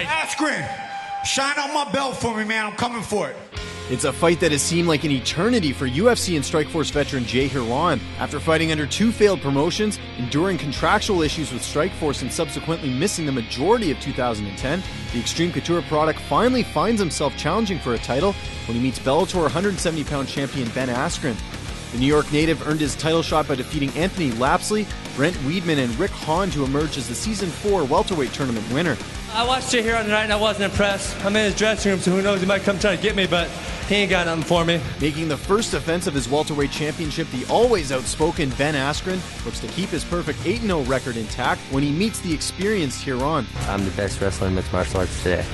tonight. Askren, shine on my belt for me, man. I'm coming for it. It's a fight that has seemed like an eternity for UFC and Strikeforce veteran Jay Hiron. After fighting under 2 failed promotions, enduring contractual issues with Strikeforce and subsequently missing the majority of 2010, the Extreme Couture product finally finds himself challenging for a title when he meets Bellator 170-pound champion Ben Askren. The New York native earned his title shot by defeating Anthony Lapsley, Brent Weidman, and Rick Hahn to emerge as the Season 4 welterweight tournament winner. I watched Jay Hiron tonight and I wasn't impressed. I'm in his dressing room, so who knows, he might come try to get me, but he ain't got nothing for me. Making the first defense of his welterweight championship, the always outspoken Ben Askren looks to keep his perfect 8-0 record intact when he meets the experienced Hiron. I'm the best wrestler in mixed martial arts today.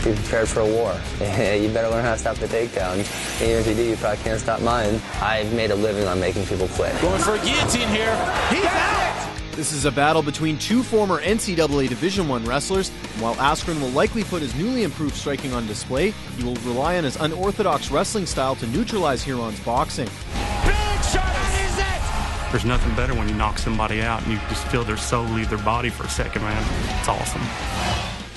Be prepared for a war. You better learn how to stop the takedown. Even if you do, you probably can't stop mine. I've made a living on making people quit. Going for a guillotine here. He's out! This is a battle between 2 former NCAA Division I wrestlers, and while Askren will likely put his newly improved striking on display, he will rely on his unorthodox wrestling style to neutralize Hiron's boxing. Big shot, that is it! There's nothing better when you knock somebody out and you just feel their soul leave their body for a second, man. It's awesome.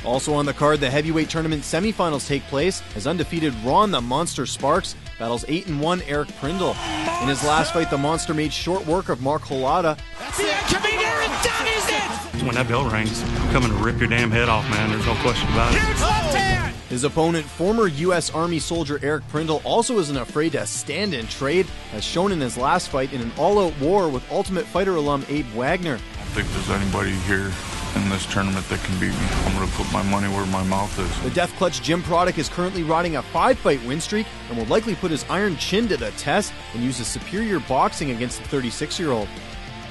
Also on the card, the heavyweight tournament semifinals take place as undefeated Ron the Monster Sparks battles 8-1 Eric Prindle. In his last fight, the Monster made short work of Mark Holada. That's it, coming there, and down is it! When that bell rings, I'm coming to rip your damn head off, man. There's no question about it. Huge left hand! His opponent, former U.S. Army soldier Eric Prindle, also isn't afraid to stand and trade, as shown in his last fight in an all-out war with Ultimate Fighter alum Abe Wagner. I don't think there's anybody here in this tournament that can beat me. I'm going to put my money where my mouth is. The Death Clutch Gym product is currently riding a 5-fight win streak and will likely put his iron chin to the test and use his superior boxing against the 36-year-old.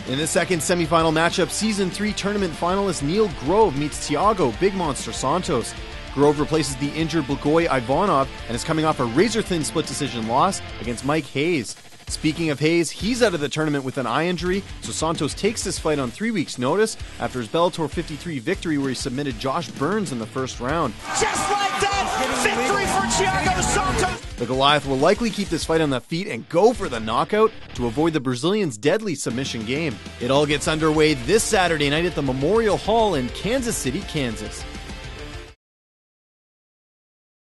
In the second semifinal matchup, Season 3 tournament finalist Neil Grove meets Thiago Big Monster Santos. Grove replaces the injured Blagoy Ivanov and is coming off a razor-thin split decision loss against Mike Hayes. Speaking of Hayes, he's out of the tournament with an eye injury, so Santos takes this fight on 3 weeks' notice after his Bellator 53 victory where he submitted Josh Burns in the first round. Just like that, victory for Thiago Santos! The Goliath will likely keep this fight on the feet and go for the knockout to avoid the Brazilian's deadly submission game. It all gets underway this Saturday night at the Memorial Hall in Kansas City, Kansas.